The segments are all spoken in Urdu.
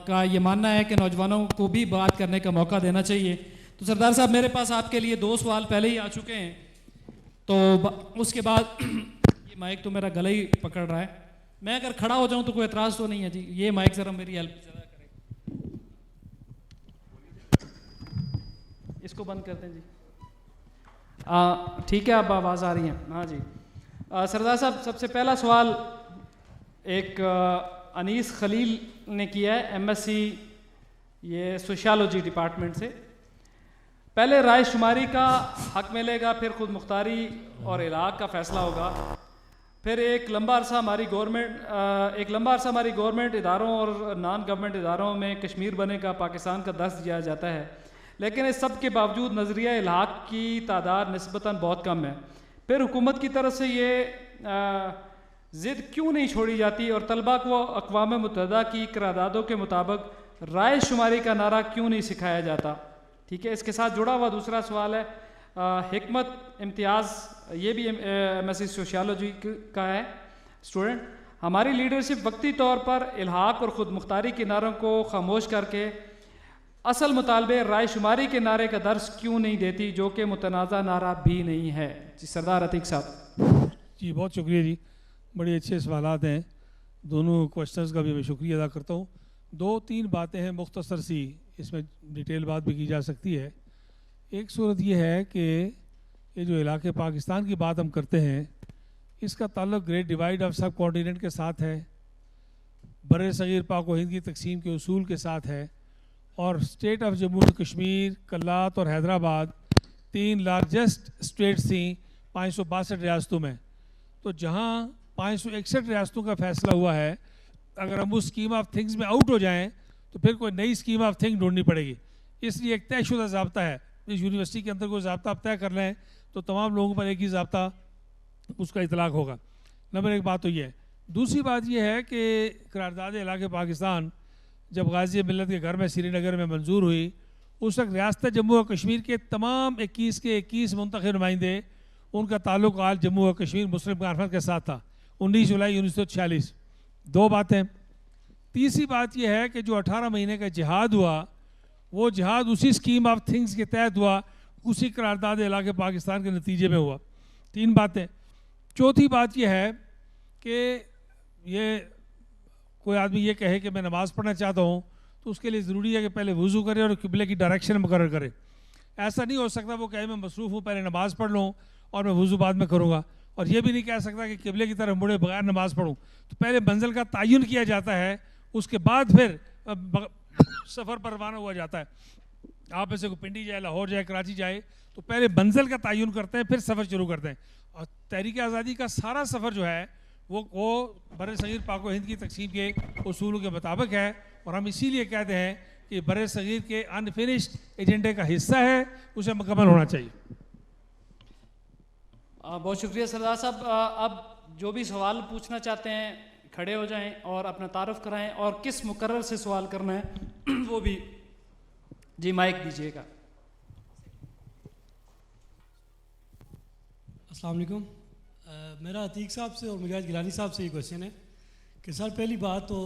کا یہ ماننا ہے کہ نوجوانوں کو بھی بات کرنے کا موقع دینا چاہیے. تو سردار صاحب میرے پاس آپ کے لیے 2 سوال پہلے ہی آ چکے ہیں, تو اس کے بعد یہ مائک تو میرا گلا ہی پکڑ رہا ہے, میں اگر کھڑا ہو جاؤں تو کوئی اعتراض تو نہیں ہے جی؟ یہ مائک ذرا میری ہیلپ زیادہ کرے, اس کو بند کر دیں جی. ٹھیک ہے, اب آواز آ رہی ہے؟ ہاں جی. سردار صاحب سب سے پہلا سوال ایک انیس خلیل نے کیا ہے, ایم ایس سی یہ سوشیالوجی ڈپارٹمنٹ سے. پہلے رائے شماری کا حق ملے گا, پھر خود مختاری اور الحاق کا فیصلہ ہوگا, پھر ایک لمبا عرصہ ہماری گورنمنٹ اداروں اور نان گورنمنٹ اداروں میں کشمیر بنے کا پاکستان کا درس دیا جاتا ہے, لیکن اس سب کے باوجود نظریہ الحاق کی تعداد نسبتاً بہت کم ہے. پھر حکومت کی طرف سے یہ ضد کیوں نہیں چھوڑی جاتی اور طلباء کو اقوام متحدہ کی قراردادوں کے مطابق رائے شماری کا نعرہ کیوں نہیں سکھایا جاتا؟ ٹھیک ہے, اس کے ساتھ جڑا ہوا دوسرا سوال ہے حکمت امتیاز, یہ بھی ایم ایس سی سوشیالوجی کا ہے اسٹوڈنٹ. ہماری لیڈرشپ وقتی طور پر الحاق اور خود مختاری کے نعروں کو خاموش کر کے اصل مطالبے رائے شماری کے نعرے کا درس کیوں نہیں دیتی, جو کہ متنازع نعرہ بھی نہیں ہے؟ جی سردار عتیق صاحب. جی بہت شکریہ جی, بڑے اچھے سوالات ہیں, دونوں کوشچنز کا بھی میں شکریہ ادا کرتا ہوں. 2-3 باتیں ہیں مختصر سی, اس میں ڈیٹیل بات بھی کی جا سکتی ہے. ایک صورت یہ ہے کہ یہ جو علاقے پاکستان کی بات ہم کرتے ہیں, اس کا تعلق great divide of sub continent کے ساتھ ہے, بر صغیر پاک و ہند کی تقسیم کے اصول کے ساتھ ہے, اور اسٹیٹ آف جموں و کشمیر, کلات اور حیدرآباد 3 لارجسٹ اسٹیٹس تھیں 562 ریاستوں میں. تو جہاں 561 ریاستوں کا فیصلہ ہوا ہے, اگر ہم اس اسکیم آف تھنگز میں آؤٹ ہو جائیں تو پھر کوئی نئی اسکیم آف تھنگ ڈھونڈنی پڑے گی. اس لیے ایک طے شدہ ضابطہ ہے, اس یونیورسٹی کے اندر کوئی ضابطہ آپ طے کر لیں تو تمام لوگوں پر ایک ہی ضابطہ اس کا اطلاق ہوگا. نمبر 1 بات تو یہ ہے. دوسری بات یہ ہے کہ قرارداد علاقے پاکستان جب غازی ملت کے گھر میں سری نگر میں منظور ہوئی, اس وقت ریاست جموں و کشمیر کے تمام 21 کے 21 منتخب نمائندے, ان کا تعلق آج جموں و کشمیر مسلم کانفرنس کے ساتھ تھا 19 جولائی 1946. 2 باتیں. تیسری بات یہ ہے کہ جو 18 مہینے کا جہاد ہوا, وہ جہاد اسی اسکیم آف تھنگز کے تحت ہوا, اسی قرارداد علاقے پاکستان کے نتیجے میں ہوا. 3 باتیں. چوتھی بات یہ ہے کہ یہ کوئی آدمی یہ کہے کہ میں نماز پڑھنا چاہتا ہوں تو اس کے لیے ضروری ہے کہ پہلے وضو کرے اور قبلے کی ڈائریکشن مقرر کرے. ایسا نہیں ہو سکتا وہ کہے میں مصروف ہوں, پہلے نماز پڑھ لوں اور میں وضو بعد میں کروں گا. اور یہ بھی نہیں کہہ سکتا کہ قبلے کی طرف مڑے بغیر نماز پڑھوں. تو پہلے منزل کا تعین کیا جاتا ہے, اس کے بعد پھر سفر پر روانہ ہوا جاتا ہے. آپ میں سے کوئی پنڈی جائے, لاہور جائے, کراچی جائے, تو پہلے منزل کا تعین کرتے ہیں, پھر سفر شروع کرتے ہیں. اور تحریک آزادی کا سارا سفر جو ہے وہ بر صغیر پاک و ہند کی تقسیم کے اصولوں کے مطابق ہے, اور ہم اسی لیے کہتے ہیں کہ بر صغیر کے انفنشڈ ایجنڈے کا حصہ ہے, اسے مکمل ہونا چاہیے. بہت شکریہ سردار صاحب. اب جو بھی سوال پوچھنا چاہتے ہیں کھڑے ہو جائیں اور اپنا تعارف کرائیں, اور کس مقرر سے سوال کرنا ہے وہ بھی. جی مائک دیجیے گا. السلام علیکم. میرا عتیق صاحب سے اور مجاہد گیلانی صاحب سے یہ کویشچن ہے کہ سر پہلی بات تو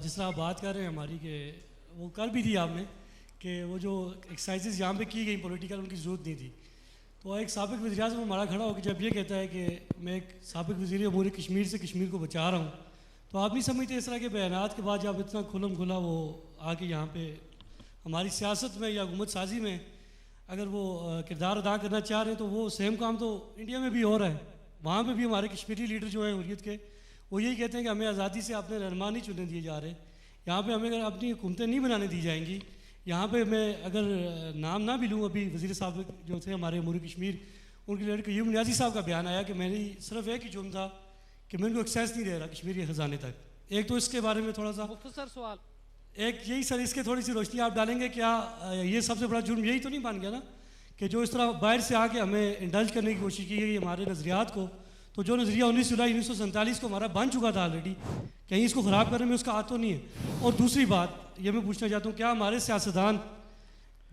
جس طرح آپ بات کر رہے ہیں ہماری, کہ وہ کل بھی تھی آپ نے کہ وہ جو ایکسرسائزز یہاں پہ کی گئی پولیٹیکل, ان کی ضرورت نہیں تھی. تو ایک سابق وزیر اعظم ہمارا کھڑا ہو کے جب یہ کہتا ہے کہ میں ایک سابق وزیر امور کشمیر سے کشمیر کو بچا رہا ہوں, تو آپ نہیں سمجھتے اس طرح کے بیانات کے بعد جب اتنا کھلم کھلا وہ آ کے یہاں پہ ہماری سیاست میں یا حکومت سازی میں اگر وہ کردار ادا کرنا چاہ رہے ہیں, تو وہ سیم کام تو انڈیا میں بھی ہو رہا ہے. وہاں پہ بھی ہمارے کشمیری لیڈر جو ہیں حریت کے, وہ یہی کہتے ہیں کہ ہمیں آزادی سے اپنے رہنما نہیں چننے دیے جا رہے, یہاں پہ ہمیں اگر اپنی حکومتیں نہیں بنانے دی جائیں گی. یہاں پہ میں اگر نام نہ بھی لوں, ابھی وزیر صاحب جو تھے ہمارے امور کشمیر, ان کے لیڈر قیوم نیازی صاحب کا بیان آیا کہ میری صرف ایک ہی جرم تھا کہ میں ان کو ایکسیس نہیں دے رہا کشمیری خزانے تک. ایک تو اس کے بارے میں تھوڑا سا مختصر سوال. ایک یہی سر, اس کے تھوڑی سی روشنی آپ ڈالیں گے, کیا یہ سب سے بڑا جرم یہی تو نہیں بن گیا نا کہ جو اس طرح باہر سے آ کے ہمیں انڈلج کرنے کی کوشش کی گئی ہمارے نظریات کو, تو جو نظریہ 19 جولائی 1947 کو ہمارا بن چکا تھا آلریڈی, کہیں اس کو خراب کرنے میں اس کا ہاتھ تو نہیں ہے. اور دوسری بات یہ میں پوچھنا چاہتا ہوں, کیا ہمارے سیاستدان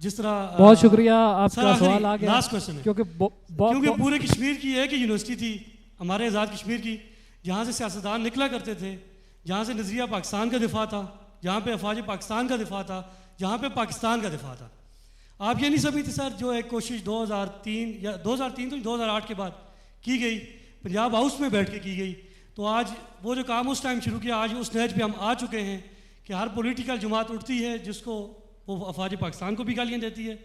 جس طرح, بہت شکریہ آپ کا سوال آ گیا, لاسٹ کوشچن ہے, کیونکہ پورے کشمیر کی ایک ہی یونیورسٹی تھی ہمارے آزاد کشمیر کی, جہاں سے سیاستدان نکلا کرتے تھے, جہاں سے نظریہ پاکستان کا دفاع تھا, جہاں پہ افواج پاکستان کا دفاع تھا، جہاں پہ پاکستان کا دفاع تھا. آپ یہ نہیں سمجھتے سر جو ایک کوشش 2003 یا 2003 تو 2008 کے بعد کی گئی، پنجاب ہاؤس میں بیٹھ کے کی گئی، تو آج وہ جو کام اس ٹائم شروع کیا آج اس نیج پہ ہم آ چکے ہیں کہ ہر پولیٹیکل جماعت اٹھتی ہے جس کو وہ افواج پاکستان کو بھی گالیاں دیتی ہے،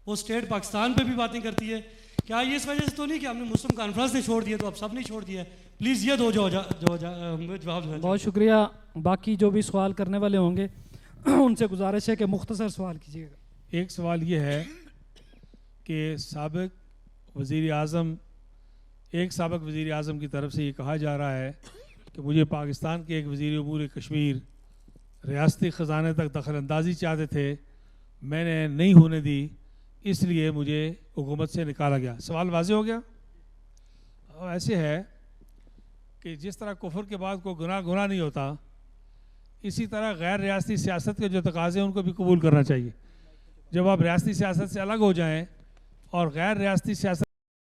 وہ اسٹیٹ پاکستان پہ بھی باتیں کرتی ہے. کیا یہ اس وجہ سے تو نہیں کہ ہم نے مسلم کانفرنس نے چھوڑ دیا تو اب سب نے چھوڑ دیا ہے؟ پلیز یہ دو جواب. بہت شکریہ. باقی جو بھی سوال کرنے والے ہوں گے ان سے گزارش ہے کہ مختصر سوال کیجیے گا. ایک سوال یہ ہے کہ سابق وزیر اعظم کی طرف سے یہ کہا جا رہا ہے کہ مجھے پاکستان کے ایک وزیر امور کشمیر ریاستی خزانے تک دخل اندازی چاہتے تھے، میں نے نہیں ہونے دی، اس لیے مجھے حکومت سے نکالا گیا. سوال واضح ہو گیا؟ ایسے ہے کہ جس طرح کفر کے بعد کوئی گناہ نہیں ہوتا، اسی طرح غیر ریاستی سیاست کے جو تقاضے ہیں ان کو بھی قبول کرنا چاہیے. جب آپ ریاستی سیاست سے الگ ہو جائیں اور غیر ریاستی سیاست